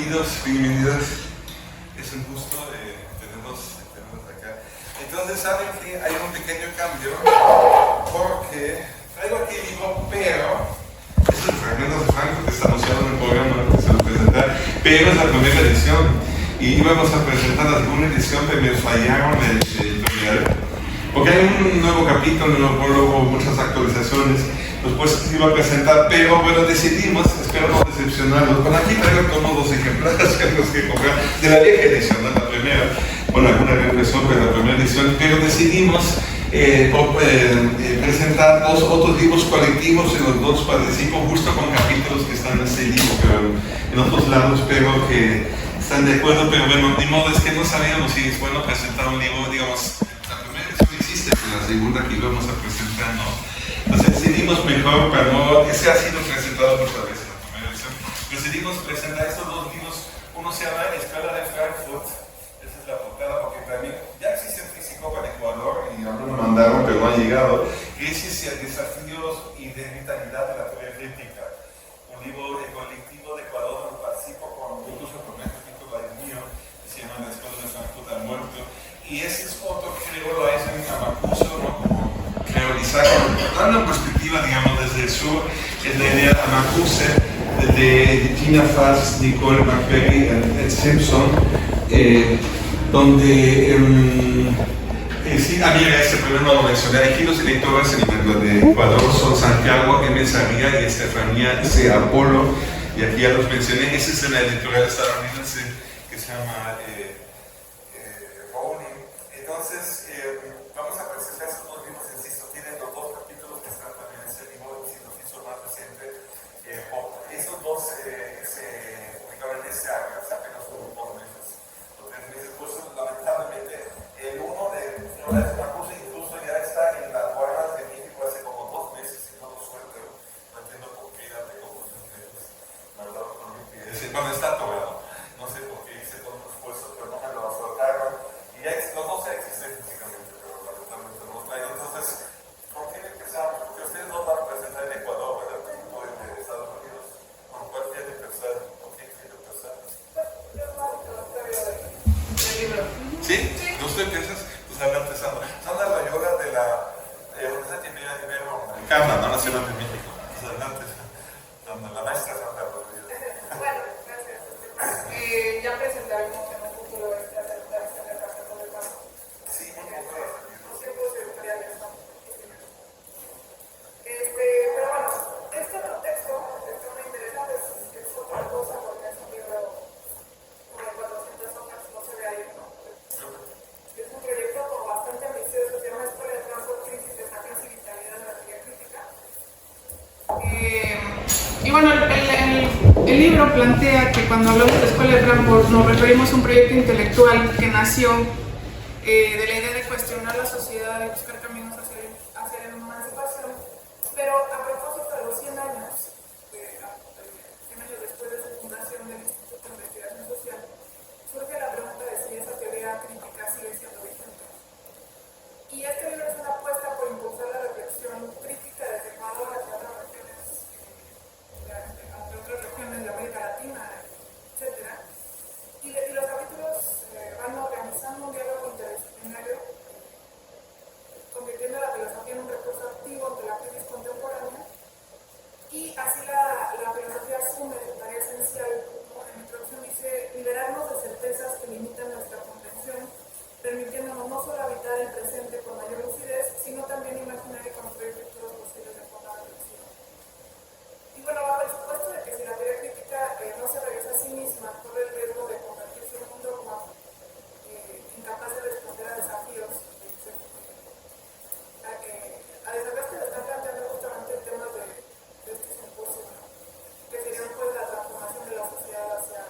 bienvenidos, bienvenidas. Es un gusto tenerlos acá. Entonces, saben que hay un pequeño cambio porque traigo aquí el libro, pero es el fragmento de Franco que está anunciado en el programa que se lo presentar, pero es la primera edición y íbamos a presentar la segunda edición, pero me fallaron el tutorial porque hay un nuevo capítulo, un nuevo prólogo, muchas actualizaciones. Después se iba a presentar, pero bueno, decidimos, espero no decepcionarlos. Bueno, aquí traigo todos los ejemplares que tenemos que comprar de la vieja edición, no la primera. Bueno, alguna reimpresión, pero la primera edición. Pero decidimos presentar dos otros libros colectivos en los dos participo, justo con capítulos que están en este libro, pero en otros lados, pero que están de acuerdo. Pero bueno, ni modo, es que no sabíamos si es bueno presentar un libro, digamos, la primera edición existe, pero la segunda que íbamos a presentar, ¿no? Entonces decidimos mejor, para no, ese ha sido presentado muchas veces en la primera edición, decidimos presentar estos dos libros. Uno se llama Escuela de Frankfurt, esa es la portada, porque también ya existe un físico para Ecuador y algunos lo mandaron pero no ha llegado, que es Desafíos y de Vitalidad de la Teoría Crítica, un libro colectivo de Ecuador, lo participo con incluso con el título mío, que se llama La Escuela de Frankfurt al Muerto, y ese es otro que luego lo hacen en Amacuso, ¿no? Realizar, dando una perspectiva, digamos, desde el sur, es la idea de Amacuse, de Gina Fass, Nicole McVeigh, Ed Simpson, donde sí había este problema, lo mencioné aquí, los editores en el de Ecuador son Santiago M. Sarria y Estefanía C. Apolo, y aquí ya los mencioné. Esa es una editorial estadounidense que se llama Rowling. Entonces, vamos a presentar estos dos libros, insisto, tienen los dos capítulos que están también en ese libro, si los hizo más reciente. Esos dos se publicaron en ese año, hace apenas unos 2 meses, o 3 meses. Pues lamentablemente, el uno de Flores de Macuse incluso ya está en las guardas de México hace como 2 meses, y no lo suelto. No entiendo por qué era de confusión de ellos. La verdad, no me pide. Bueno, está todo, no sé por qué hice todo un esfuerzo, pero no me lo soltaron. Y ya los dos existen físicamente, pero lamentablemente no los traigo. Entonces, ¿con quién empezamos? Porque ustedes no van a presentar en Ecuador, ¿verdad? No en Estados Unidos. ¿Con cuál quieren empezar? ¿Con quién quieren empezar? ¿Sí? ¿No usted empiezas? Pues habla empezando. Sandra Loyola de la Universidad Iberoamericana, ¿no? Nacional de México. Pues adelante, Sandra, la maestra Sandra Loyola. Bueno, gracias. Ya presentaremos en un futuro esta presentación del Café del Banco. Sí, muy bien. Los tiempos editoriales son difíciles. Pero bueno, este contexto está muy interesante, es otra cosa porque es un libro de 400 hojas, no se ve ahí, ¿no? Es un proyecto como bastante ambicioso, se llama Escuela de Frankfurt, Crisis, Desafíos y Vitalidad de la Teoría Crítica. Y bueno, el libro plantea que cuando hablamos de Escuela de Frankfurt nos referimos a un proyecto intelectual que nació de la idea de cuestionar la sociedad y buscar caminos hacia la emancipación, pero a propósito de los 100 años, 100 años después de su fundación del Instituto de Investigación Social, surge la pregunta de si esa teoría crítica sigue siendo vigente. Y este libro es una apuesta por impulsar la reflexión crítica desde Ecuador hacia otras regiones de América Latina, etc. Y los capítulos van organizando un diálogo interdisciplinario, convirtiendo la filosofía en un recurso activo ante la crisis contemporánea, y así la filosofía asume su tarea esencial, como en la introducción dice, liberarnos de certezas que limitan nuestra comprensión, permitiéndonos no solo habitar el presente con mayor lucidez, sino también imaginar y construir futuros posibles de forma reflexiva. Y bueno, bajo el supuesto de que si la teoría crítica no se regresa a sí misma, corre el riesgo de convertirse en un dogma incapaz de responder a desafíos, a desafíos que se están planteando justamente en temas de este simposio, ¿no? Que serían pues la transformación de la sociedad hacia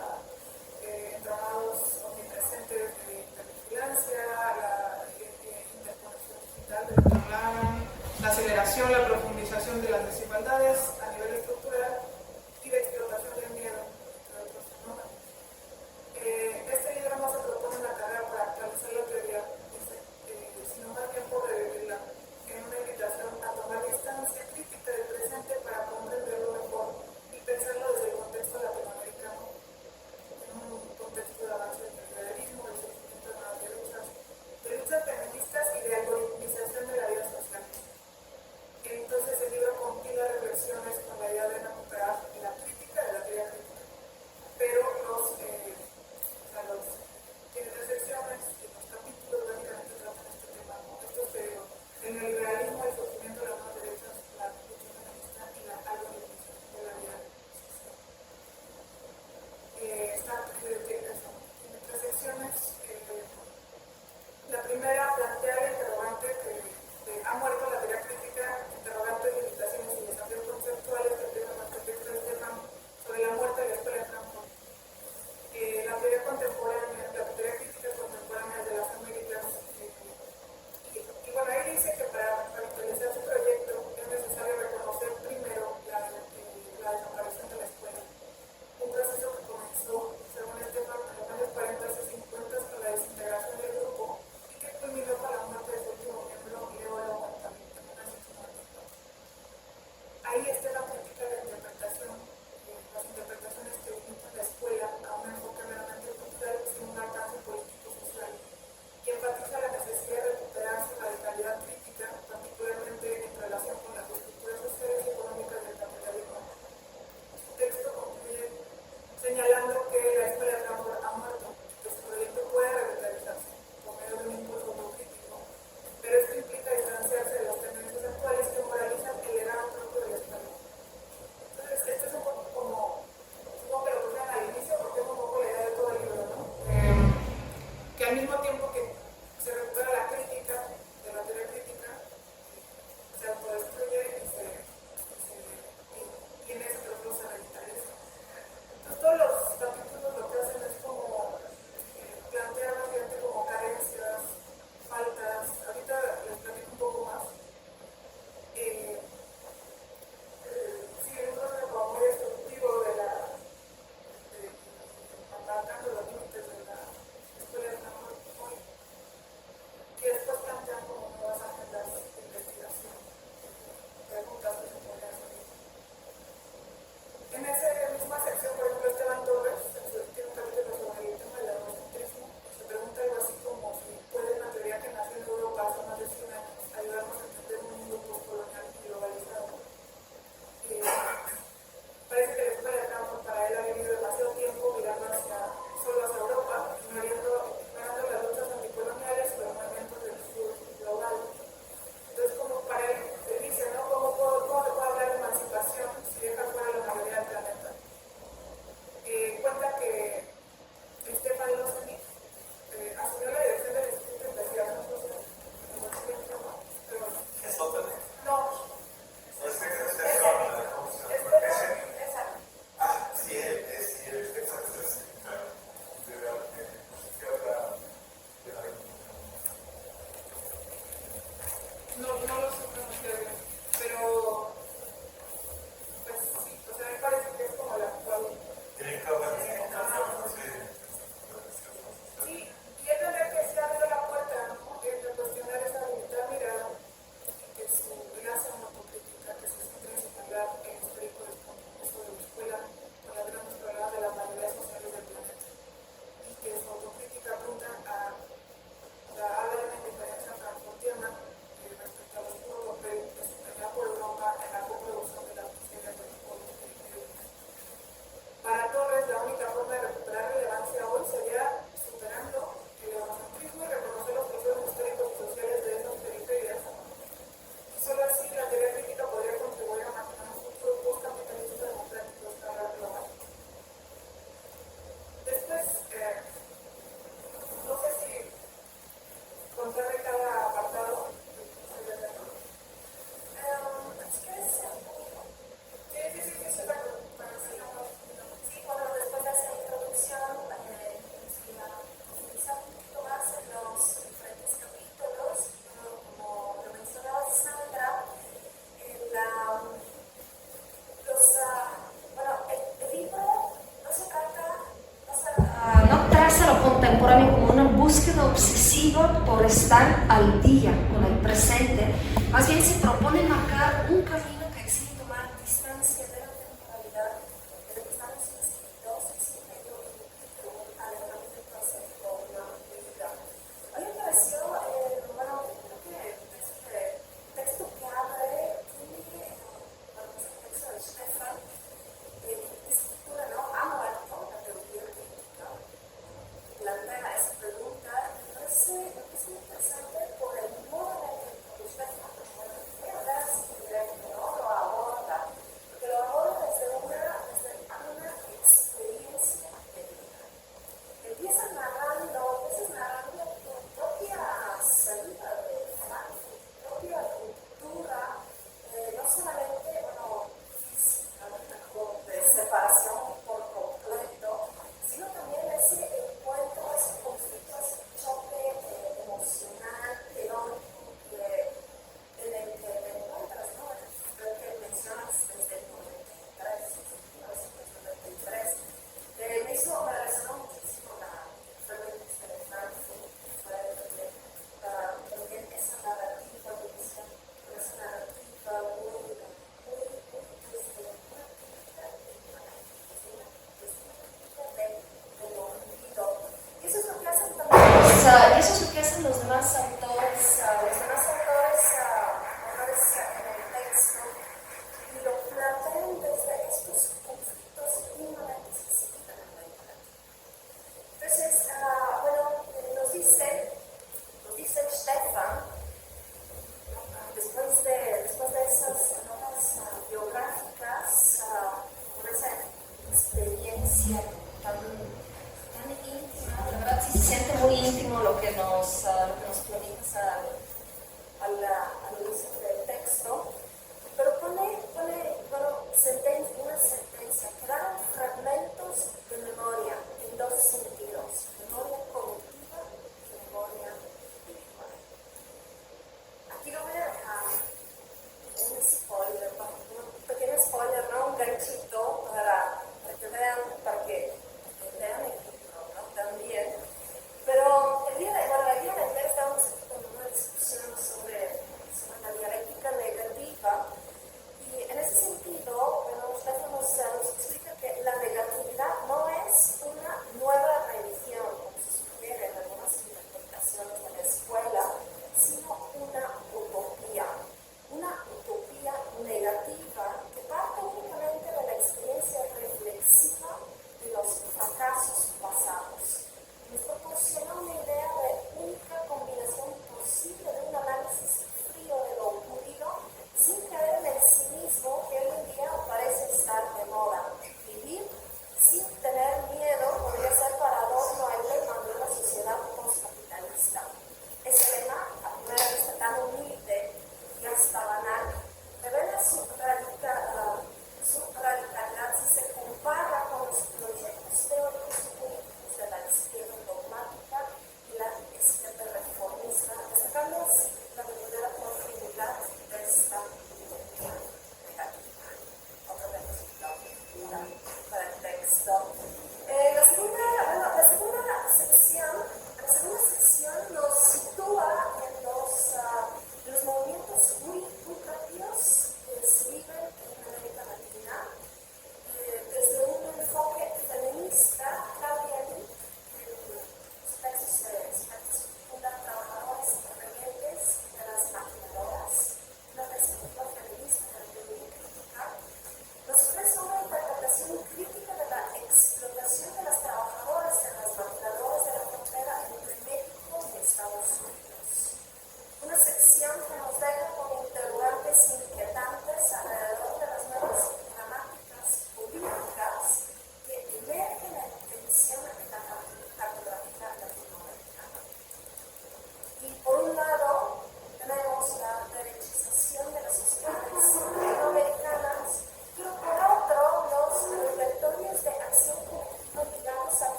entramados omnipresentes de vigilancia, la interconexión digital de la que hablaban, Casa lo contemporáneo como una búsqueda obsesiva por estar al día con el presente, más bien se propone marcar un camino que exige tomar distancia de la temporalidad, de lo que estamos inscritos, sin ello implica un alejamiento hacia una vida. A mí me pareció, bueno, creo que este texto que abre tiene, es el texto de Stefan, escritura, ¿no? Ha muerto la teoría crítica. Plantea esa pregunta y me parece muy interesante por el modo en el que Stefan, voy a hablar así directo, ¿no? Lo aborda, porque lo aborda desde una experiencia de vida. Empieza narrando tu propia salida de Frankfurt, tu propia ruptura, no solamente, bueno, física, de separación por completo, sino también ese encuentro, ese conflicto, ese choque emocional, teórico, en el que te encuentras, ¿no? Creo que mencionas desde el 1993. Me resonó muchísimo la feminista de Frankfurt, también esa narrativa, esa narrativa muy y eso es lo que hacen también eso es lo que hacen los demás autores, autores en el texto, y lo plantean desde estos conflictos inmanentes que se viven en la literatura. Entonces, bueno, nos dice Stefan, después de esas notas biográficas, con esa experiencia tan íntima, la verdad sí se siente muy íntimo lo que nos platica.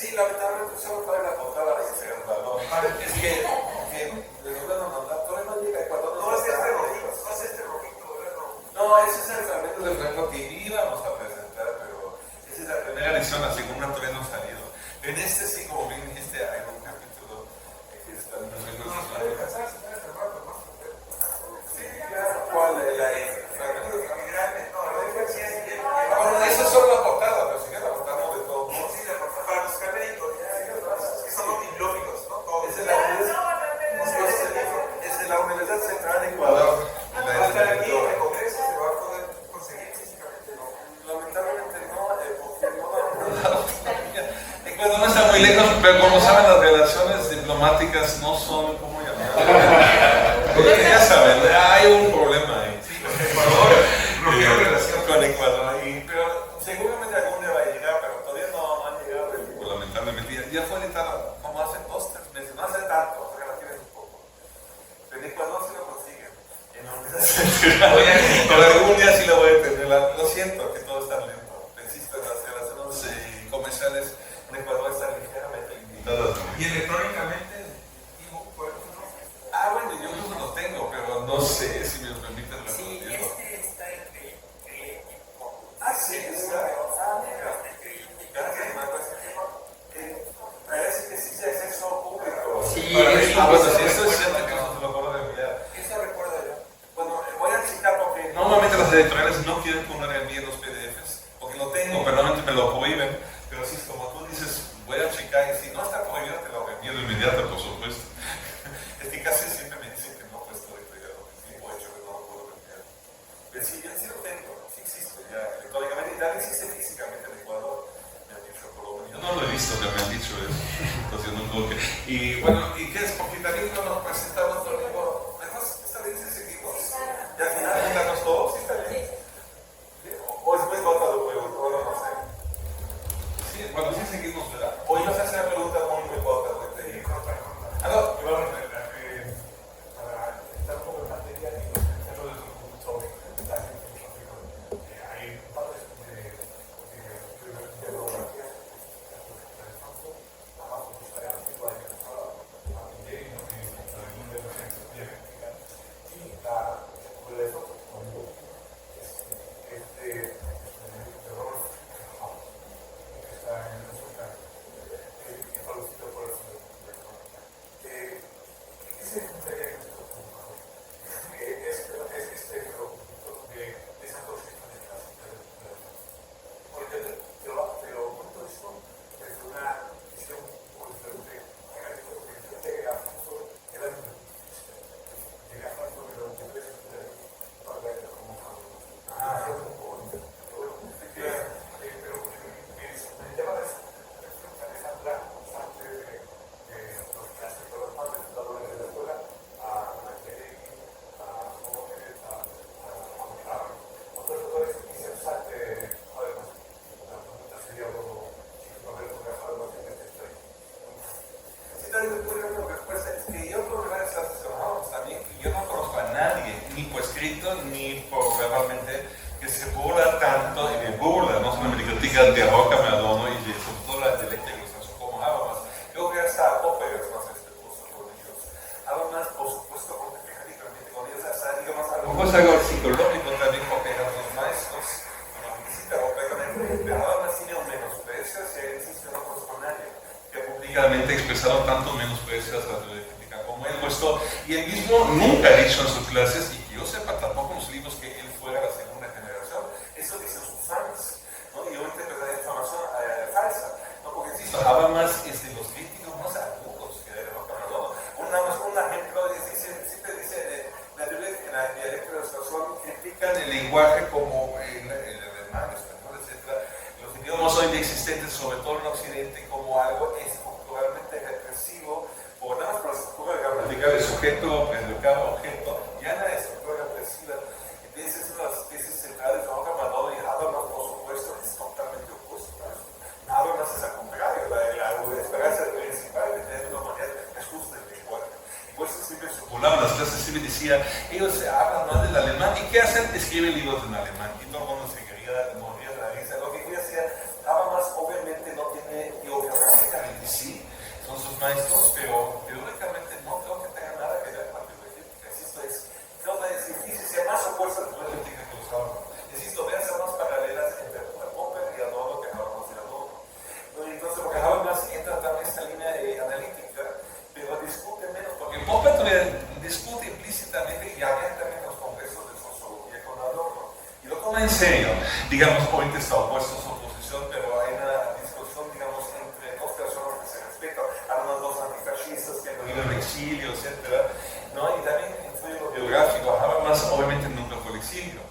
Sí, lamentablemente solo trae la portada de Instagram, ¿no? Es que les van a mandar, todavía no llega a Ecuador. No es este rojito, ¿verdad? No, ese es el fragmento del Franco que íbamos a presentar, pero esa es la primera edición, la segunda todavía no ha salido. En este sí, como bien dijiste, hay un capítulo que está en los ¿cuál? Esa es solo la portada, pero si quieres la portada de todo. Sí, la portada para los canéricos, que son los biblióficos, ¿no? Es de la Universidad Central de Ecuador. Hasta aquí en el Congreso se va a poder conseguir físicamente, ¿no? Lamentablemente no, porque no. Ecuador no está muy lejos, pero como saben, las relaciones diplomáticas no son, ¿cómo llamarlo? Porque ya saben, hay un problema ahí. Ecuador, relación con Ecuador, pero seguramente algún día va a llegar, pero todavía no han llegado. Lamentablemente, ya fue editado como hace 2 o 3 meses, no hace tanto, relativo un poco. Pero en Ecuador sí lo consiguen. Pero algún día sí lo voy a tener. Lo siento que todo es tan lento. Insisto, las relaciones comerciales en Ecuador están ligeramente limitadas. Y electrónicamente, bueno, yo no lo tengo, pero no sé si me lo permiten. sí, este está entre sí, está. Parece que sí es acceso público. Sí, bueno, eso si eso es cierto que no te lo puedo enviar. Eso recuerdo yo. Bueno, voy a checar porque normalmente las editoriales no quieren que uno le envíe los PDFs, porque lo tengo, pero normalmente me lo prohíben. Pero sí, como tú dices, voy a checar y si no está prohibido, te lo envío de inmediato, por supuesto. Es que casi siempre me dicen que no, pues todo ya lo mismo hecho, que no lo puedo enviar. Pero sí, yo sí lo tengo, sí existe ya electrónicamente, y también existe físicamente en Ecuador. Me han dicho Colombia. Yo no lo he visto, que me han dicho eso. Entonces yo no creo que. Y bueno, ¿y qué es? Porque también no nos presentamos todo el tiempo. Además, esta vez seguimos. Y al final juntamos todos, ¿sí está bien? O es muy cortado, pero no sé. Sí, bueno, sí seguimos, ¿verdad? Hoy nos hace una pregunta muy corta. No, para estar un poco en materia y hacerlo desde un punto sobre mensaje filosófico, hay un par de bibliografías de Alfonso, abajo está el artículo de Martin Ley, el mundo de la ciencia política, y la escuela de fotos, es de Rolf que está en el Sultán, que es traducido por el ¿qué se encontraría en estos puntos? Es este producto de esas dos historias porque te lo cuento esto desde una visión muy diferente. Yo llegué a Alfonso el año 93. Llegué a Alfonso en el 93 para ver cómo fue un poco pero me lleva a Alejandra antes de los clases de los padres fundadores de la escuela a Angelegui, a Jóvenes, a otros autores que quisieron usar además. La pregunta sería luego si no haber fotografado más en este estoy. sí, también me ocurre una respuesta. Es que yo por varias clases trabajamos también que yo no conozco a nadie, ni por escrito, ni por verbalmente, que se burla tanto y me burla, no solamente critica de Roca, me adorno y de sobre todo la dialéctica y los como Habermas. Yo creo que hasta a tope es más este curso con ellos. Habermas, por supuesto, porque mecánicamente con ellos, hasta digamos algo psicológico también, porque eran los maestros, no necesita completamente, pero Habermas tiene un menosprecio hacia él, sí, no conozco a nadie, que públicamente expresaron tanto menosprecio hacia la dialéctica como él, puesto, y él mismo nunca ha dicho en sus clases, y que yo sepa tampoco en los libros, que él fuera la segunda generación. Eso dicen sus fans, ¿no? Y ahorita empezó la información falsa, ¿no? Porque insisto, Habermas es de los críticos más agudos que hay de Roca, ¿no? Un ejemplo, siempre dice, la dialéctica de la situación critican el lenguaje como el alemán, el español, etc. Los idiomas hoy existentes, sobre todo en Occidente, como algo estructuralmente represivo, por nada más por la estructura gramatical del sujeto, predicado, objeto, ya la estructura represiva. Entonces, es una de las tesis centrales de Roca, Madonna y Habermas, por supuesto, es totalmente opuesto. Habermas es al contrario, la esperanza principal de tener una manera es justa del lenguaje. Por eso siempre se burlaban las clases, siempre decía, ellos hablan mal del alemán, ¿y qué hacen? Escriben libros en alemán, y todo el mundo se quería morir de la risa. Lo que quería decir, Habermas obviamente no tiene, geográficamente maestros, pero teóricamente no creo que tenga nada que ver con la teoría crítica. Insisto, creo que es difícil ser más opuesta a la teoría crítica que los Adorno. Insisto, vean ser más paralelas entre Popper y Adorno que Habermas y Adorno. Entonces, porque Habermas entra también en esta línea analítica, pero discute menos, porque Popper discute implícitamente y abiertamente en los congresos de sociología con Adorno. Y lo toma en serio, digamos, ahorita está opuesto a su oposición, pero hay una discusión, digamos, entre dos personas que se respetan, algunos dos antifascistas que han vivido en exilio, etc. ¿No? Y también influye lo biográfico. Habermas obviamente nunca fue el exilio.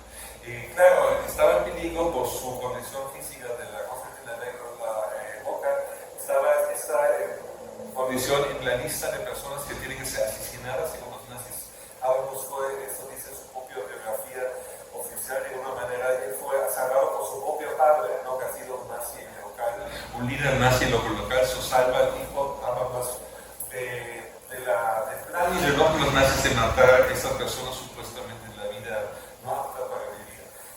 Claro, estaba en peligro por su condición física de la Constantina Negra, la boca, estaba esta condición en la lista de personas que tienen que ser asesinadas según los nazis. Habermas fue, eso dice su propia biografía oficial, de una manera, él fue salvado por su propio padre, ¿no? Que ha sido un nazi en el local, un líder nazi en lo local, se salva el hijo Habermas del plan y del de los nazis de matar a estas personas supuestamente en la vida no apta para vivir.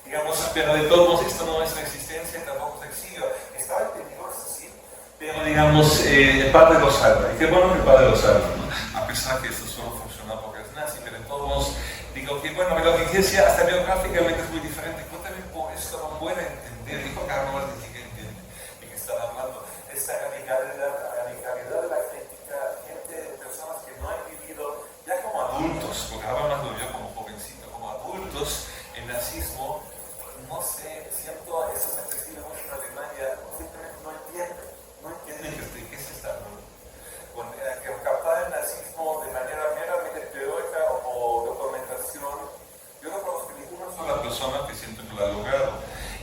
Digamos, pero de todos modos, esto no es la existencia, tampoco es exilio. Estaba en peligro, sí, pero digamos, el padre lo salva. Y qué bueno que el padre lo salva, ¿no? A pesar que esto solo funciona porque es nazi, pero de todos modos, digo que bueno, lo que decía hasta biográficamente es muy diferente. Yo también por esto no puedo entender, dijo Carlos, ni siquiera entiende de qué están hablando. Esta radicalidad de la crítica, gente, personas que no han vivido ya como adultos, porque Habermas lo vio como jovencito, como adultos, el nazismo, no sé, siento eso se percibe mucho en Alemania, simplemente no entienden de qué se está hablando. Que captar el nazismo de manera meramente teórica o documentación, yo no conozco ninguna sola persona que siento que lo ha logrado.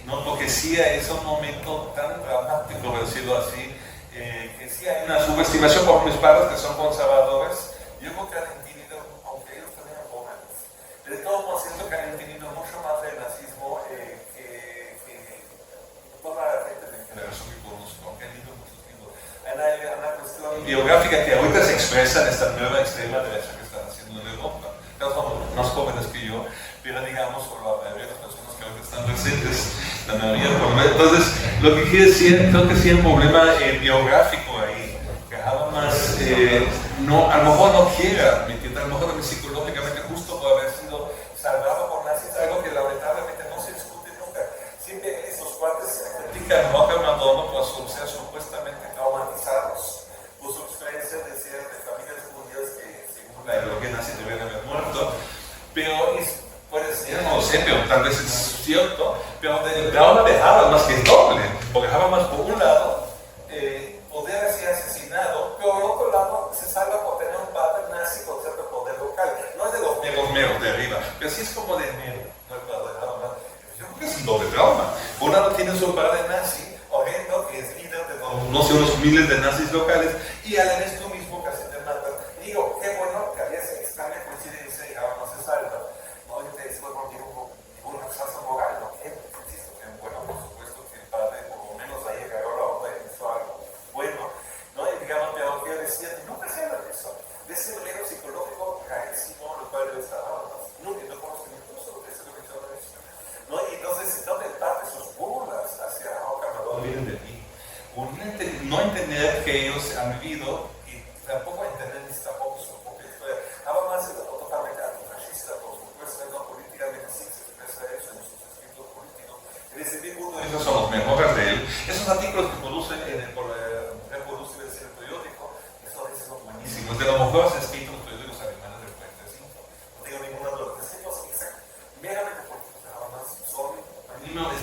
No, porque sí es un momento tan dramático, por decirlo así, que sí hay una subestimación por mis padres que son conservadores. Yo creo que han entendido, aunque ellos también eran jóvenes, de todos modos siento que han entendido mucho más del nazismo que toda la gente de generación que conozco, aunque han ido muchos tiempos. Hay una cuestión biográfica que ahorita se expresa en esta nueva extrema derecha que están haciendo en Europa. Ellos son más jóvenes que yo, pero digamos, por la mayoría de las personas que ahorita están presentes, la mayoría por lo menos. Entonces, lo que quiere decir, creo que sí hay un problema biográfico ahí, que Habermas no, a lo mejor no quiere admitir, a lo mejor psicológicamente justo por haber sido salvado por nazis, algo que lamentablemente no se discute nunca. Siempre esos cuates critican a Adorno por ser supuestamente traumatizados por su experiencia de ser de familias judías que según la ideología nazi deberían haber muerto, pero puede ser, no lo sé, pero tal vez es cierto, pero el trauma de Habermas que es doble, porque Habermas por un lado podría ser asesinado, pero por otro lado se salva por tener un padre nazi con cierto poder local, no es de los meros de arriba, pero sí es como de mero, no el padre de Habermas. Yo creo que es un doble trauma. Por un lado tiene su padre nazi, horrendo, que es líder de no sé, unos miles de nazis locales, y a la vez tú mismo casi te matan. Y digo, qué bueno que había esa extraña coincidencia y Habermas se salva. No, yo te digo, ningún rechazo moral, ¿no? Insisto, que bueno, por supuesto que el padre por lo menos ahí agarró la onda y hizo algo bueno, ¿no? Y digamos, pero quiero decir, nunca se habla de eso. De ese modelo psicológico carísimo, lo cual es Habermas. Nunca, no conozco ningún solo de ese lo que yo eso. ¿No? Y entonces, ¿dónde parte sus burlas hacia Habermas? Vienen de ti. No entender que ellos han vivido y tampoco entender ni tampoco su propia historia. Habermas es totalmente antifascista, por supuesto, no políticamente sí se expresa eso en sus escritos políticos. En ese tipo, esos son los mejores de él. Esos artículos que producen reproduce el periódico, esos son buenísimos. De los mejores escritos los periódicos alemanes del 45. No tengo ninguna duda. Decimos meramente políticos. Habermas son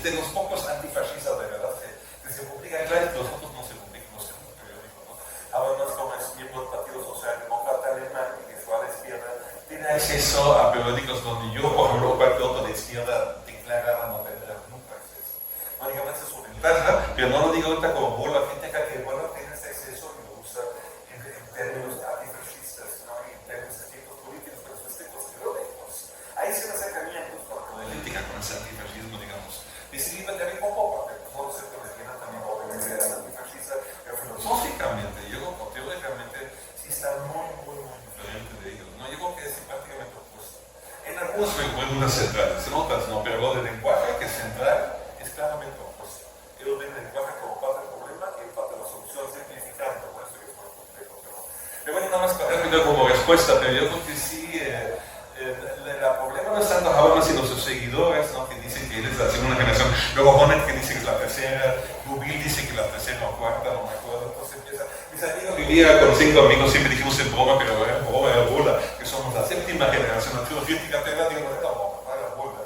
de los pocos antifascistas de verdad que se publican. Claro, los otros no se publican, no se publican periódicos, ¿no? Habermas, como es miembro del Partido Socialdemócrata Alemán y que fue a la izquierda, tiene acceso a periódicos donde yo, por ejemplo, cualquier otro de izquierda declarada no tendrá nunca acceso. No, digamos, esa es su ventaja, pero no lo digo ahorita como burla crítica, que bueno, tiene ese acceso y lo usa en términos antifascistas, ¿no? Y en términos de escritos políticos, pero sus escritos teóricos. Ahí se me acercamientos con la política, con ese antifascismo, digamos. Dice Libre también con poco, pero no sé que me tiene también obviamente era antifascista, pero filosóficamente, yo teóricamente sí está muy diferente de ellos, ¿no? Yo creo que es prácticamente opuesto. En algunos algunas centrales, en otras no, pero lo del lenguaje que es central es claramente opuesto. Ellos ven el lenguaje como parte del problema y parte de la solución, simplificando, por eso que es muy complejo, pero rápido como respuesta, pero yo creo que sí, el problema no es tanto Habermas sino sus seguidores, ¿no? Que dicen que él es la segunda generación, luego Honnet que dice que es la tercera, Rubil dice que es la tercera o cuarta, no me acuerdo, entonces empieza, mis amigos vivía con 5 amigos, siempre dijimos en broma, pero era broma, era burla, que somos la séptima generación, la teoría crítica, pero digo, no, no era burla,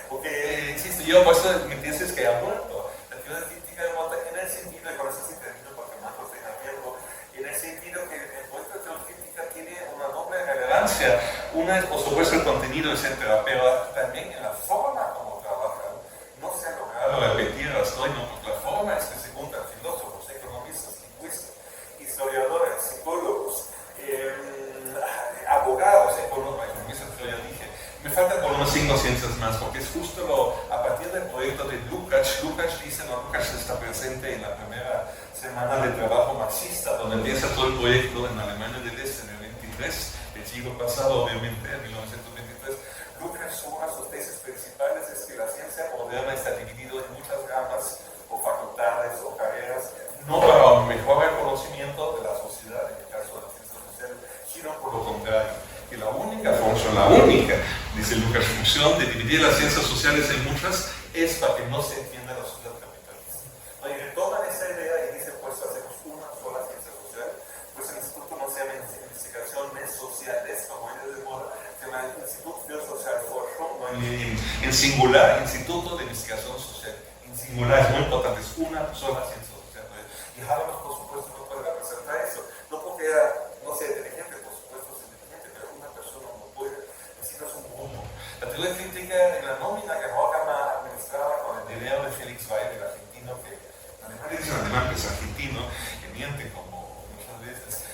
porque, insisto, yo por eso mi tesis es que ha muerto, la teoría crítica ha muerto en el sentido, y por eso sí termino porque Marcos tenga tiempo, en el sentido que el proyecto de teoría crítica tiene una doble relevancia. Una es, por supuesto, el contenido, etcétera, pero también en la forma como trabajan. No se ha logrado repetir las normas, porque la forma es que se juntan filósofos, economistas, lingüistas, historiadores, psicólogos, abogados, economistas, pero ya dije. Me faltan por unos 5 ciencias más, porque es justo a partir del proyecto de Lukács. Lukács dice, no, Lukács está presente en la primera semana de trabajo marxista, donde empieza todo el proyecto en Alemania del Este en el 23, del siglo pasado, obviamente, en 1923. Lukács, una de sus tesis principales es que la ciencia moderna está dividida en muchas ramas, o facultades, o carreras, no para un mejor reconocimiento de la sociedad, en el caso de la ciencia social, sino por lo contrario. Y la única función, dice Lukács, función de dividir las ciencias sociales en muchas es para que no se entienda la sociedad capitalista. Oye, toman esa idea y dicen, pues hacemos una sola ciencia social, pues el instituto no se llama investigaciones sociales, como ellos de moda, se llama Instituto für Sozialforschung, en singular, Instituto de Investigación Social. En singular es muy importante, es una sola ciencia social. Y Habermas, por supuesto, no puede representar eso. No porque no sea inteligente, por supuesto es inteligente, pero una persona no puede. Necesitas un grupo. La teoría crítica en la nómina que Horkheimer administraba con el dinero de Felix Weil, el argentino, que además le dicen alemán que es argentino, que miente como muchas veces.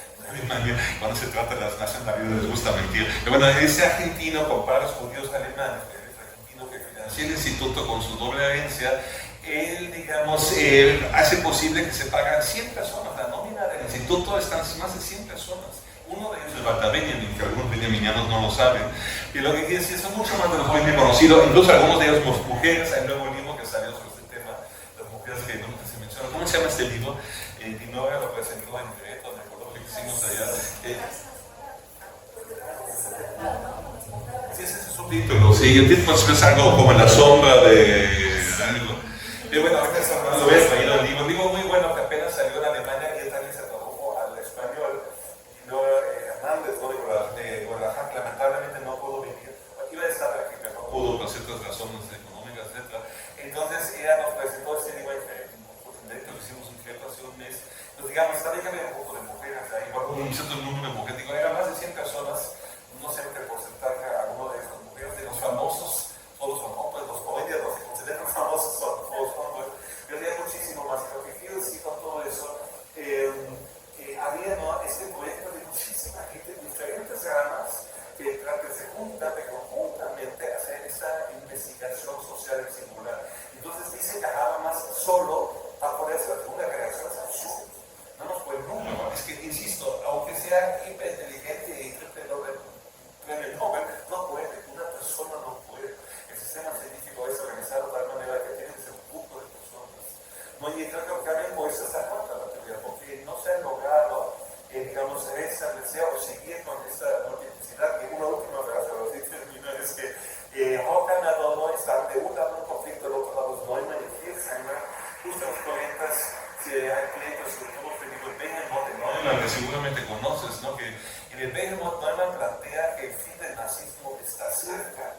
Cuando se trata de las nacionalidades les gusta mentir. Pero bueno, ese argentino compara a los judíos alemanes, que es argentino que financia el instituto con su doble herencia. Él, digamos, hace posible que se pagan 100 personas. La nómina del instituto están más de 100 personas. Uno de ellos es Walter Benjamin, que algunos benjaminianos no lo saben. Y lo que quiere decir, son mucho más de los muy conocidos, incluso algunos de ellos mujeres. Hay un nuevo libro que salió sobre este tema, las mujeres que nunca se mencionan. ¿Cómo se llama este libro? Dinora lo presentó en directo, en el coloquio que hicimos allá. Sí, ese es un título. Sí, el título es algo como en la sombra de algo. Y bueno, ahorita lo ves, leído el libro. Un libro muy bueno que apenas salió en Alemania y también se tradujo al español. Y luego Hernández, ¿no? de Guadalajara, lamentablemente no pudo venir. Iba a estar aquí, pero no pudo por ciertas razones económicas, etc. Entonces ella nos presentó este libro en directo, lo hicimos un gesto hace un mes. Entonces, digamos, también había un poco de mujeres ahí, un cierto número de mujeres. Digo, eran más de 100 personas, no sé qué porcentaje, alguno de esas mujeres, de los famosos, todos son hombres, los comedias los que consideran famosos son todos hombres. Pero había muchísimo más. Lo que quiero decir con todo eso, había, ¿no?, este proyecto de muchísima gente de diferentes ramas que se juntan conjuntamente a hacer esta investigación social en singular. Entonces dice que Habermas solo va a poder ser la segunda generación, es absurdo. No nos puede nunca. Es que, insisto, aunque sea hiperinteligente y triple premio Nobel, no puede. Una persona no puede. El sistema científico es organizado de tal manera que tiene que ser un grupo de personas. No, y creo que también por eso está falta la teoría, porque no se ha logrado, digamos, restablecer o seguir con esta multiplicidad. Y una última frase, lo que termino, es que Horkheimer no está de un lado un conflicto, del otro lado Neumann y Hirsheimer. Justo en los 40 hay clientes, sobre todo el Behemoth de Neumann, que seguramente conoces, ¿no? Que en el Behemoth Neumann plantea que el fin del nazismo está cerca,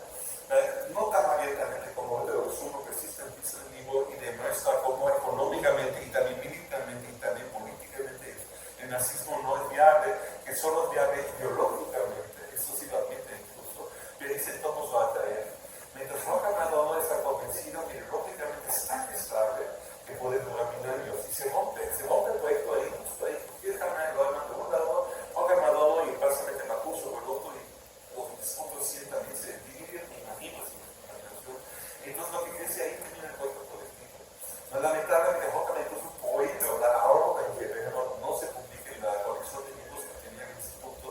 no tan abiertamente como el de los uno que existe en el libro y demuestra cómo económicamente y también militarmente y también políticamente el nazismo no es viable, que solo es viable ideológicamente, eso sí lo admite incluso, pero dice todos lo atraer. Mientras Horkheimer no está convencido que ideológicamente es tan estable que puede durar 1000 años y se rompe el proyecto ahí, justo ahí, y Horkheimer lo arma de un lado, Horkheimer y básicamente Macuso por el otro, y los otros 100 también se dividen en amigos y imaginación. Entonces lo que crece ahí termina el proyecto colectivo. No, lamentablemente Horkheimer incluso un proyecto, la ahorra en que no se publique en la colección de libros que tenía el instituto,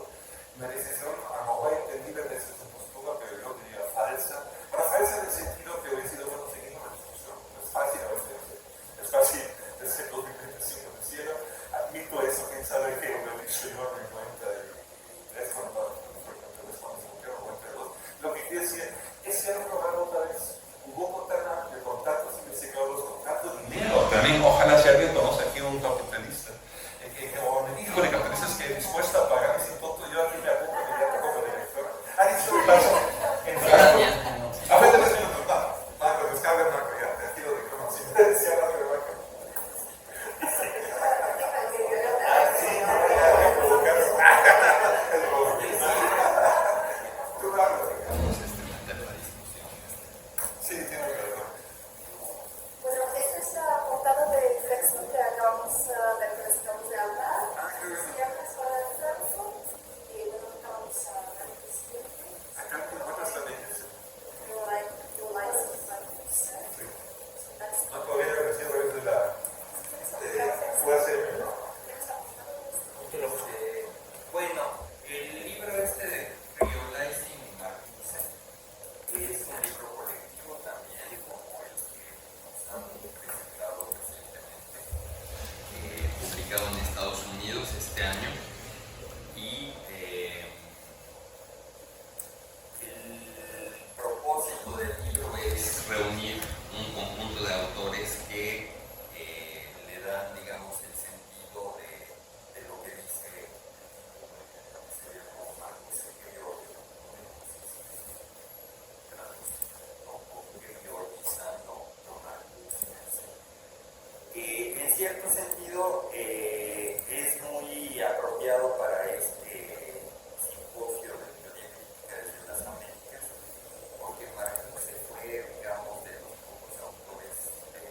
una decisión a lo mejor entendida desde su postura, pero yo diría falsa. Bueno, falsa en el sentido que hubiera sido bueno seguir una discusión. Es fácil a veces, es fácil desde 2025 decir este año. Y el propósito del libro es reunir un conjunto de autores que le dan, digamos, el sentido de lo que dice Marcus Aurelius, que en cierto sentido es muy apropiado para este simposio de teoría crítica desde las Américas, porque Marcus fue, digamos, de los pocos autores de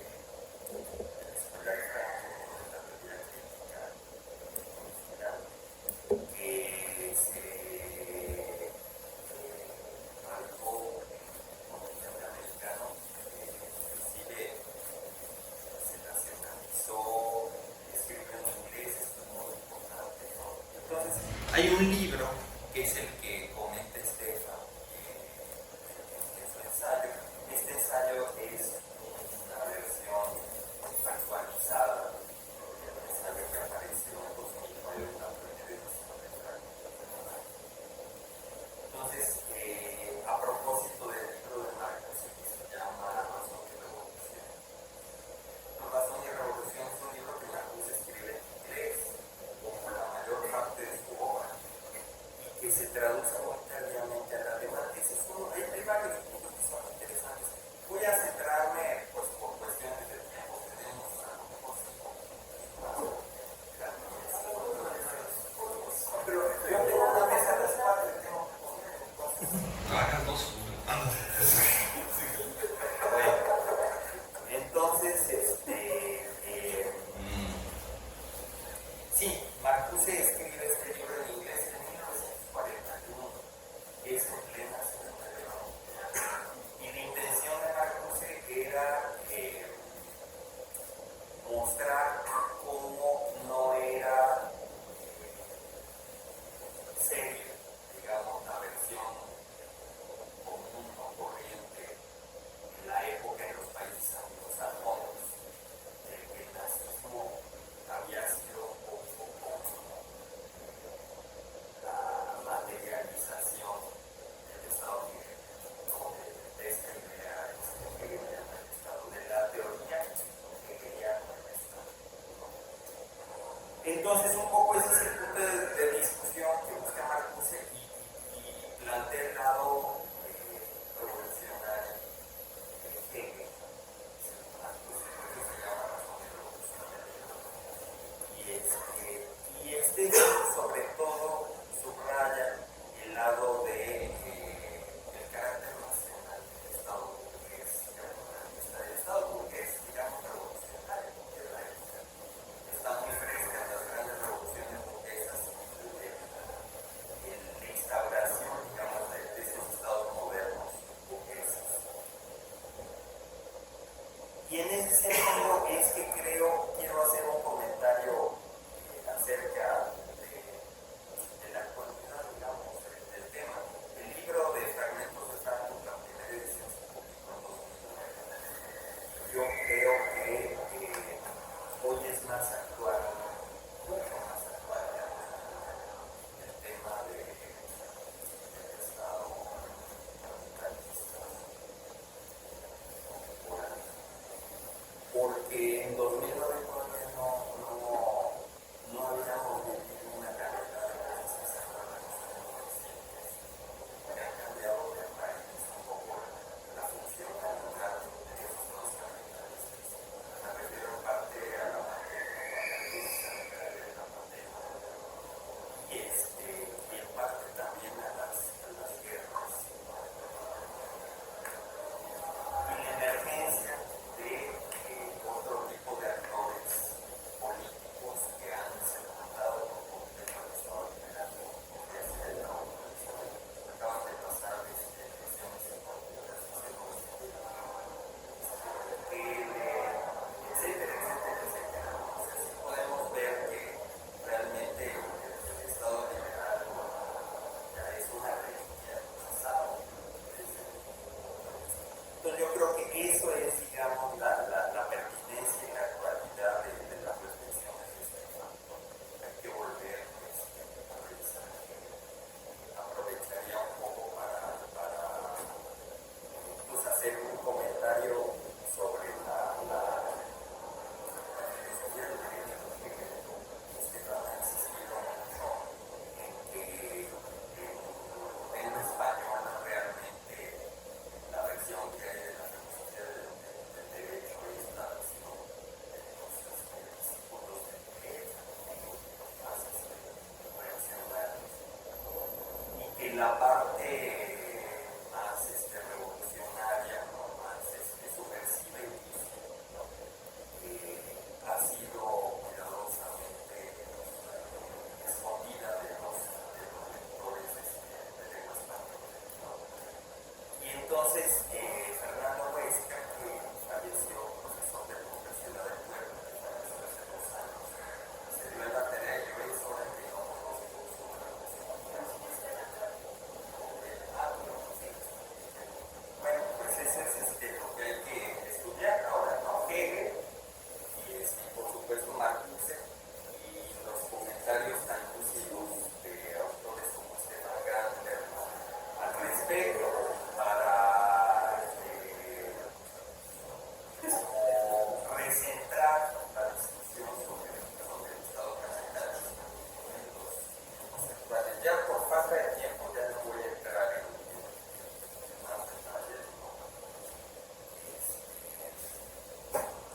la escuela de Frankfurt, de la teoría crítica original, que se marcó como norteamericano, inclusive se nacionalizó, escribió en inglés, es muy importante, ¿no? Entonces, hay un libro que es el que comenta Estefan en su ensayo. Este ensayo es una versión actualizada del ensayo que apareció en 2009 en la primera edición de Frankfurt. Entonces, a propósito del libro de Marcus, que se llama Razón y Revolución. Razón y Revolución es un libro que Marcus escribe en inglés, como la mayor parte de su obra, y que se traduce muy tardíamente al alemán. Ese es uno, hay varios puntos que son interesantes. Voy a centrarme, pues por cuestiones de tiempo, tenemos a lo mejor 5 minutos más. Pero yo tengo una mesa de las 4 y tengo que comer, entonces. Hagas dos. Entonces, sí, Marcuse escribe este libro en inglés en 1941, es en plena Segunda Guerra Mundial. Y la intención de Marcuse era mostrar cómo no era seria, digamos, la versión común o corriente en la época en los países anglosajones, que el nazismo había sido un poco como la materialización del Estado de esta idea que querían el Estado, de la teoría que querían el Estado. Entonces, un poco ese es el punto de discusión que busca Marcuse y plantea el lado revolucionario de Hegel. Marcuse, por eso se llama Razón y Revolución. Y este sobre todo subraya el lado de el carácter nacional del Estado burgués, el Estado burgués, digamos, revolucionario, porque la época está muy fresca, las grandes revoluciones burguesas incluyen la instauración, digamos, de estos estados modernos burgueses. Y en ese sentido es que quiero hacer un comentario acerca de la parte más revolucionaria, ¿no? Más subversiva y difícil, ¿no? Ha sido cuidadosamente escondida de los lectores de lengua española, ¿no? Y entonces Fernando Huesca, que falleció profesor de la Universidad del Puebla, que falleció hace 2 años, se dio en la tarea y yo es hora que no conozco su bueno, pues ese es lo que hay que estudiar ahora, ¿no? Hegel y por supuesto Marcuse y los comentarios tan inclusivos de autores como Stefan Gantner, ¿no? Al respecto, para recentrar la discusión sobre el Estado capitalista en los conceptuales. Ya por falta de tiempo ya no voy a entrar en más detalles, ¿no?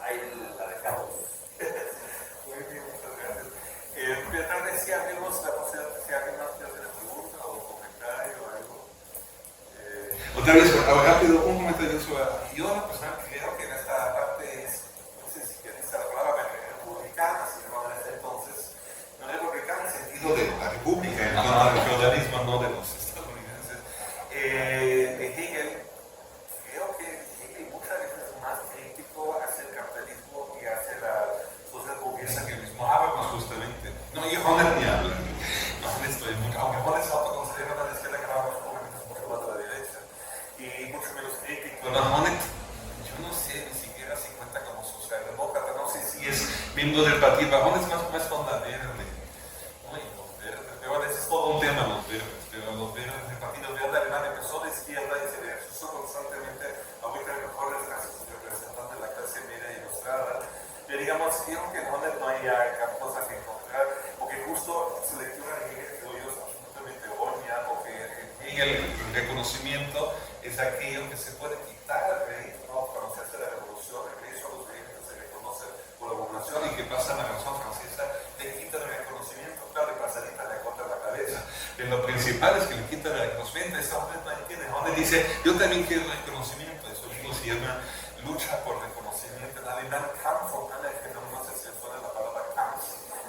Ahí la dejamos. Muy bien, muchas gracias. Tal vez si abrimos la posibilidad de si alguien más quiere hacer pregunta o comentario o algo. Otra vez, rápido, un comentario sobre. Yo, en lo personal, creo que en esta parte es, no sé si quieres la palabra, republicana, si no en ese entonces, no republicana en el sentido de la república, en contra del feudalismo, no de los estadounidenses. De Hegel, creo que Hegel muchas veces es más crítico hacia el capitalismo y hacia la sociedad burguesa que el mismo Habermas, justamente. No, y Honnet ni habla. No, estoy mucho, aunque Honnet se autoconsidera más de izquierda que Habermas, obviamente es mucho más de la derecha. Y mucho menos crítico. No, Honnet, yo no sé ni siquiera si cuenta como socialdemócrata, no sé si es miembro del partido. Honnet es más onda verde. No, y los verdes, pero ese es todo un tema, los verdes. Pero los verdes, el partido verde alemán empezó de izquierda y se versusó constantemente. Ahorita el mejor es representante de la clase media ilustrada. Pero digamos, creo que en Honnet no hay gran cosa que encontrar, porque justo su lectura de Hegel creo yo es absolutamente errónea, porque Hegel, el reconocimiento es aquello que se puede quitar, ¿no? Cuando se hace la revolución, el derecho a los derechos se reconoce por la población y que pasa en la Revolución Francesa, le quita el reconocimiento, claro, y pasadita le corta la cabeza. Pero lo principal es que le quita el reconocimiento, esta hombre no entiende. Honnet dice, yo también quiero reconocimiento, eso mismo se llama lucha por reconocimiento. En alemán, Kampf von Anerkennung, no sé si suena la palabra Kampf.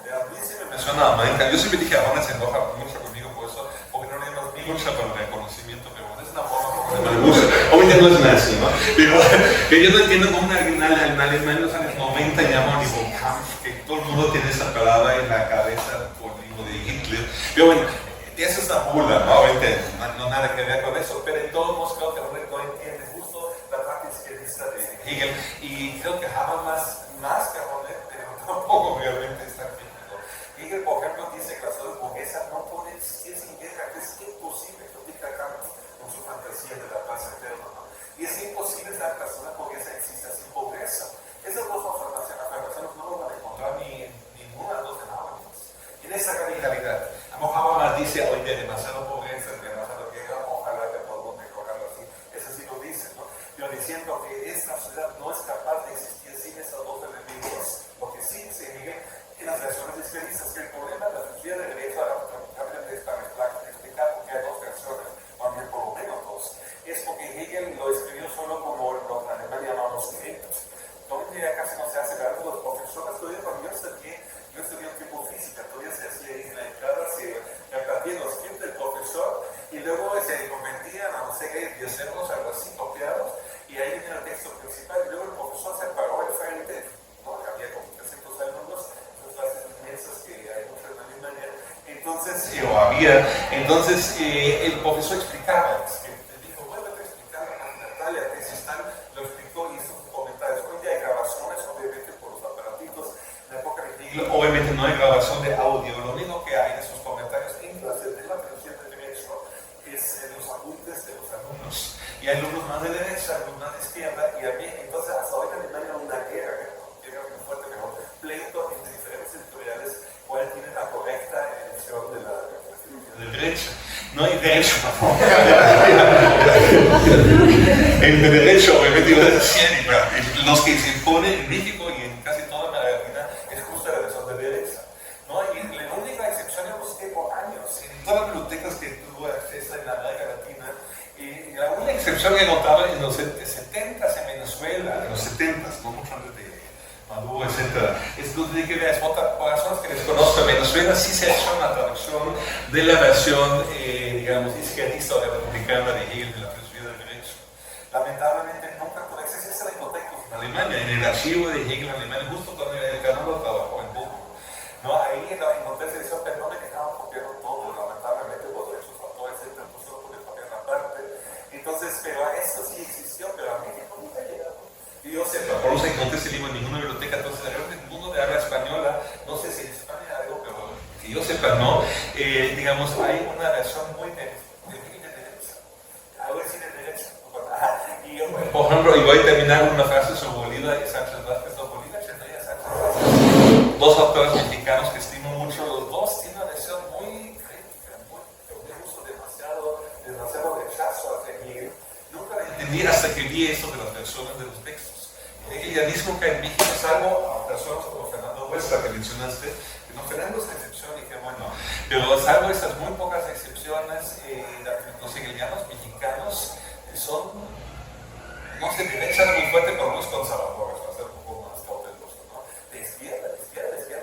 A mí sí me suena a América. Yo siempre dije, Honnet se enoja mucho conmigo por eso, porque no le llamas ni lucha por el reconocimiento, pero es una forma de me gusta. Obviamente no es nazi, ¿no? Pero que yo no entiendo cómo en Alemania en los años 90 llaman tipo Kampf, que todo el mundo tiene esa palabra en la cabeza por el libro de Hitler. Pero bueno, eso es una burla, ¿no? Obviamente no nada que ver con eso, pero en todos modos creo que Honnet no entiende justo la parte izquierdista de Hegel, y creo que Habermas más que Honnet, pero tampoco realmente está crítico. Hegel, por ejemplo, dice que la sociedad burguesa no puede existir sin guerra, que es imposible, que explica Kant con su fantasía de la paz eterna, ¿no? Y es imposible que la persona burguesa exista sin pobreza. Esas dos afirmaciones no lo van a encontrar ni ninguna de las dos en Habermas. En esa radicalidad. Habermas dice, hoy hay demasiado pobreza, demasiado guerra, ojalá que podamos mejorarlo así. Eso sí lo dice, ¿no? Yo diciendo que esta sociedad no es capaz de existir sin esos dos enemigos, porque sí se niega en las versiones izquierdistas que el problema de la filosofía de derecho a la es para explicar por qué hay dos versiones, o bien por lo menos dos. Es porque Hegel lo escribió solo como los alemanes llamaban los créditos. Donde ya casi no se hace cargo de los profesores, todavía cuando yo estudié un tipo de física, todavía se hacía en la entrada, se repartían los scripts del profesor y luego se convertían a no sé qué, 10 euros, algo así, copiados, y ahí venía el texto principal, y luego el profesor se paró al frente, ¿no? Había como 300 alumnos, esas clases inmensas que hay muchas en Alemania, entonces el profesor explicaba, dijo, vuelve a explicar Natalia, tesis tal, lo explicó y hizo sus comentarios. Hoy ya hay grabaciones, obviamente por los aparatitos, en la época de Hegel, obviamente no hay grabación de audio, lo único que hay en esos comentarios en clase de la filosofía del derecho es los apuntes de los alumnos. Y hay alumnos más de derecha, alumnos más de izquierda, y a mí, entonces hasta hoy en Alemania hay una guerra muy fuerte, pero pleito entre diferentes editoriales, cuál tiene la correcta edición de la derecha. No hay derecho, el de derecho, obviamente, iba a decir, los que se imponen en México y en casi toda la Argentina es justo la versión de derecha. ¿No? Y la única excepción es que por años, en todas las bibliotecas que tuvo acceso en América Latina. Y la única excepción que notaba en los 70s en Venezuela, en los 70s, no mucho antes de Maduro, etc. Es lo que tiene que ver, es otra, por razones que desconozco, en Venezuela sí se ha hecho una traducción de la versión, digamos, izquierdista o republicana de Hegel de la filosofía del derecho. Lamentablemente nunca tuve acceso a esa biblioteca en Alemania, en el archivo de Hegel en Alemania, justo cuando el Canolo trabajó en Bochum. ¿No? Ahí encontré esa edición, pero no me quedaban copiando todo, lamentablemente, por derechos de autor, etc. Pues no pude copiar la parte. Entonces, pero eso sí existió, pero a México nunca ha llegado. Y yo sepa, por eso encontré ese libro en ninguna biblioteca, entonces en el mundo de habla española, no sé si en España hay algo, pero que yo sepa, no. Digamos, hay una versión muy de derecha. Algo así de derecha. Y yo, por ejemplo, y voy a terminar con una frase sobre Bolívar y Sánchez Vázquez. No, Bolívar y Sánchez Vázquez, dos autores mexicanos que estimo mucho, los dos tienen una versión muy crítica, de uso demasiado rechazo a Hegel. Nunca la entendí hasta que vi esto de las versiones de los textos. El hegelianismo que en México es algo a personas como Fernando Huesca, que mencionaste, que no, Fernando es la excepción, y que bueno, pero salvo estas muy pocas excepciones, los hegelianos mexicanos son, no sé, de derecha muy fuerte, pero no es conservadores, va a ser un poco más cauteloso, ¿no? De izquierda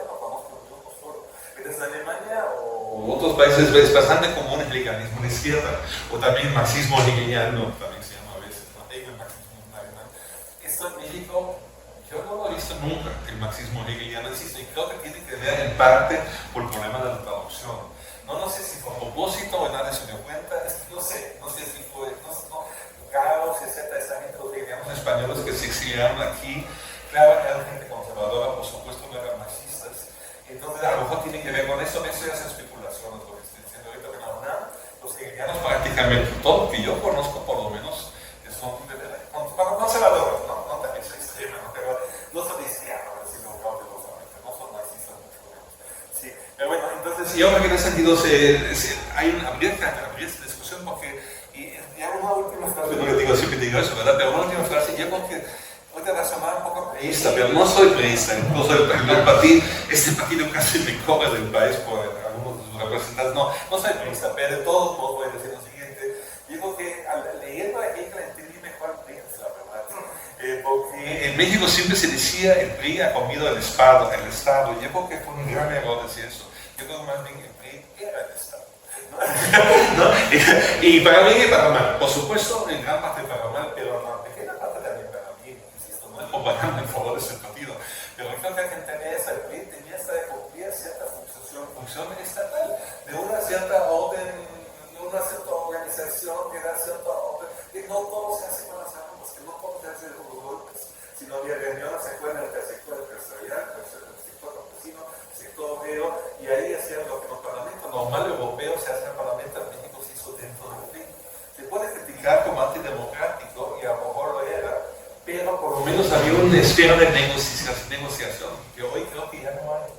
no conozco ni uno solo. Pero en Alemania o otros países es bastante común el hegelianismo de izquierda, o también el marxismo hegeliano, también se llama a veces, ¿no? El marxismo alemán. Esto en México, yo no lo he visto nunca, el marxismo hegeliano existe, y creo que tiene que ver en parte por el problema de la traducción. No sé si fue a propósito o nadie se dio cuenta, no sé si fue, Carlos, etc., esa gente, los hegelianos españoles que se exiliaron aquí, claro, eran gente conservadora, por supuesto, no eran marxistas. Entonces, a lo mejor tiene que ver con eso ya es especulación, lo que estoy diciendo ahorita, pero no, los hegelianos prácticamente, todo que yo conozco, por lo menos, que son conservadores, no también son extremos, pero no son de izquierda, sino cautelosamente, no son marxistas mucho menos. Sí, pero bueno, entonces, yo creo que en ese sentido habría esta discusión porque. Y hago una última frase, no le digo siempre digo eso, ¿verdad? Pero una última frase, yo creo que ahorita va a sonar un poco priista, pero no soy priista, incluso este partido casi me corre del país por algunos de sus representantes, no soy priista, pero de todos modos voy a decir lo siguiente, yo creo que leyendo a Hegel entendí mejor el PRI, la verdad, porque en México siempre se decía el PRI ha comido el Estado, yo creo que fue un gran error decir eso, yo creo más bien que el PRI era el Estado. ¿No? Y para bien y para mal, por supuesto, en gran parte para mal, pero en una pequeña parte también para bien, insisto, no es propaganda en favor de ese partido, pero creo que hay que entender eso, el PRI tenía que cumplir cierta función estatal, de una cierta orden, de una cierta organización, que da cierta orden, que no todo se hace con las armas, que no todo se hace con los golpes, sino había reuniones, se encuentran el sector empresarial, el sector campesino, el sector obrero, y ahí es cierto que en el Parlamento normal europeo se hace en el Parlamento, en México se hizo dentro del PRI. Se puede criticar como antidemocrático, y a lo mejor lo era, pero por lo menos había una esfera de negociación, que hoy creo que ya no hay.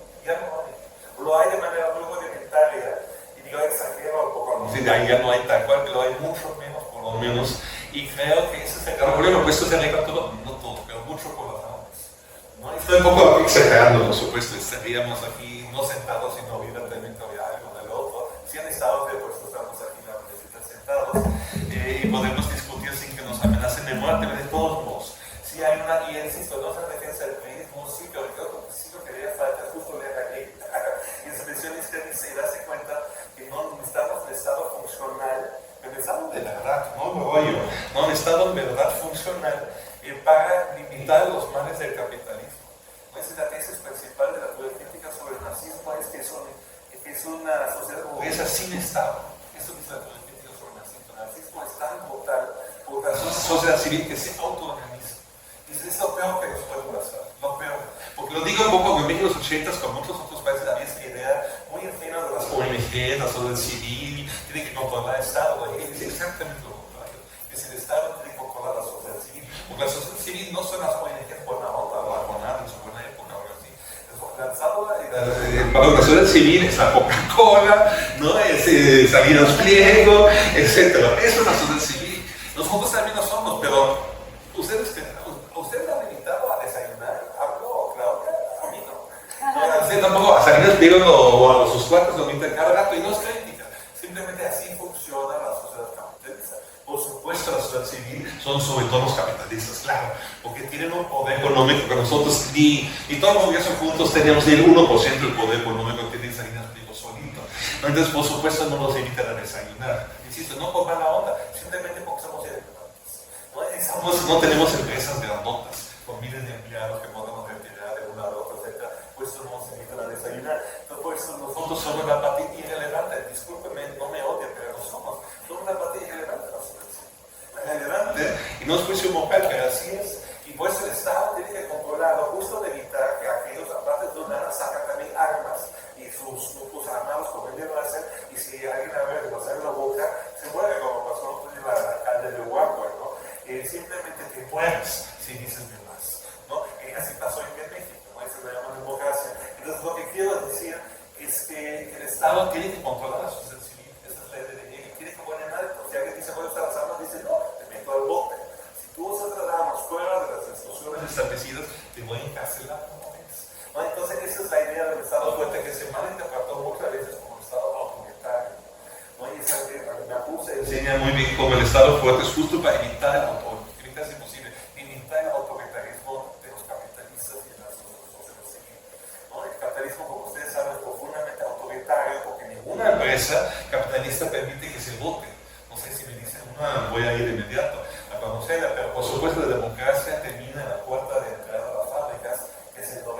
Lo hay de manera muy rudimentaria, y digo, exagero un poco, no sé, ahí ya no hay tal cual, pero hay mucho menos, por lo menos, y creo que ese es el gran problema, pues esto se arregla todo, no todo, pero mucho por las armas. ¿No? Estoy un poco exagerando, por supuesto, estaríamos aquí no sentados, sino evidentemente había algo del otro. Si han estado de pues estamos aquí en la universidad sentados y podemos discutir sin que nos amenacen de muerte, de todos modos. Si hay una, y insisto, no es la defensa del periodismo, sí, pero creo que sí lo que haría falta justo leer aquí. Y en su versión izquierdista y darse cuenta que no necesitamos un estado funcional, pero estado de verdad, no rollo, no un estado de verdad funcional para limitar los males del capitalismo. Esa es la tesis principal de la teoría crítica sobre el nazismo, es que es una sociedad burguesa sin Estado. Eso dice la teoría crítica sobre el nazismo. El nazismo es tan brutal por la sociedad civil que se autoorganiza. Es lo peor que nos puede pasar, lo peor. Porque lo digo un poco que en México los 80s, con muchos otros países, había esta idea muy ingenua de las ONG, la sociedad civil, tiene que controlar el Estado. Y es exactamente lo contrario. Es el Estado tiene que controlar la sociedad civil. Porque la sociedad civil no son las ONGs buena onda, o la CONAD en su buena época, ahora sí. Para la sociedad civil es la Coca-Cola, ¿no? Es Salinas Pliego, etc. Eso es la sociedad civil. Nosotros también lo somos, pero ustedes han invitado a desayunar, hablo, Claudia, a mí no. Tampoco a Salinas Pliego o a sus cuates lo invitan cada rato y no es crítica. Simplemente así funciona la sociedad capitalista. Por supuesto, la sociedad civil son sobre todo los capitalistas, claro, porque tienen un poder económico que nosotros ni todos los gobiernos juntos teníamos ni el 1% del poder económico que tiene Salinas Pliego solito. Entonces, por supuesto, no nos invitan a desayunar. Insisto, no por mala onda, simplemente porque somos irrelevantes. No tenemos empresas grandotas con miles de empleados que podemos retirar de una a otra, etc. Por eso no nos invitan a desayunar. Entonces, por eso nosotros somos la parte irrelevante. Discúlpeme, no me odien, pero no somos la parte irrelevante. Relevante, y no es juicio moral, pero así es. Y por eso el Estado tiene que controlarlo, justo de evitar que aquellos, aparte de donar, sacan también armas y sus grupos armados como él debe hacer. Y si alguien a ver, le pasa en la boca, se muere, como pasó con el alcalde de Huaco, ¿no? Simplemente te mueres si dices de más, ¿no? Así pasó en México, ¿no? Eso se llama democracia. Entonces, lo que quiero decir es que el Estado tiene que controlar la sociedad civil. Esa es la idea de ley. Tiene que poner alto. Si alguien dice, voy a usar las armas, dice, no, te meto al bote. Si tú usas las armas fuera de las instituciones establecidas, te voy a encarcelar, ¿no ves? ¿No? Entonces, esa es la idea del Estado fuerte que se malinterpretó muchas veces como el Estado autoritario, ¿no? Y esa Mapu se enseña muy bien como el Estado fuerte es justo para evitar el autoritarismo, si posible, evitar el autoritarismo de los capitalistas y de la sociedad civil, ¿no? El capitalismo, como ustedes saben, es profundamente autoritario porque ninguna empresa capitalista permite que se vote. No sé si me dicen una, voy a ir de inmediato a conocerla, pero por supuesto la democracia termina en la puerta de entrada a las fábricas, que es el 90%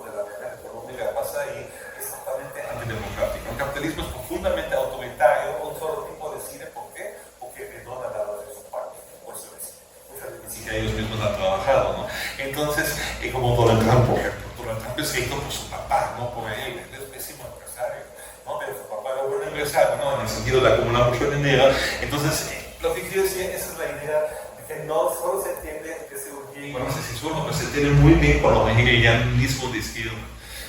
de la guerra económica que pasa ahí, es totalmente antidemocrático. El capitalismo es profundamente autoritario, un solo tipo decide por qué, porque le dona la de su parte, por eso decide. Muchas veces sí que ellos mismos han trabajado, ¿no? Entonces, como Donald Trump, por ejemplo, Donald Trump es rico por su papá, no por él es pésimo empresario, ¿no? Pero su papá era buen empresario, ¿no? En el sentido de acumular mucho dinero. Entonces, lo que quiero decir, esa es la idea de que no solo se entiende que se urge, bueno, no sé si solo, pero se entiende muy bien con los hegelianismo de izquierda.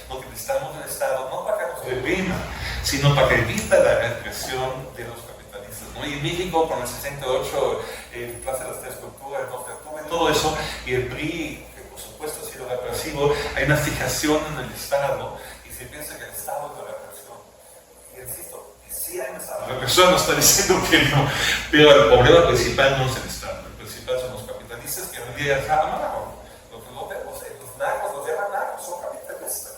Lo que necesitamos en el Estado, no para que nos reprima, sino para que evite la represión de los capitalistas, ¿no? Y en México, con el 68, el Plaza de las Tres Culturas, el 2 de octubre, todo eso, y el PRI, que por supuesto ha sido represivo, hay una fijación en el Estado, y se piensa que el Estado es la represión. Y insisto, que sí hay un Estado. La represión no está diciendo que no, pero el problema principal no es el Estado, el principal son los capitalistas que hoy día ya amarran. Lo que no vemos, los narcos, los llaman narcos, son capitalistas.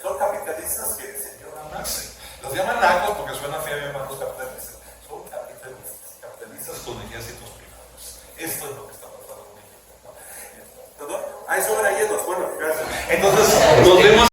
Son capitalistas que decidieron amarse. Los llaman narcos porque suena feo llamar los capitalistas. Son capitalistas con ejércitos privados. Esto es lo que está pasando en México, ¿no? ¿Perdón? Eso era hielos. Bueno, gracias. Entonces, nos vemos.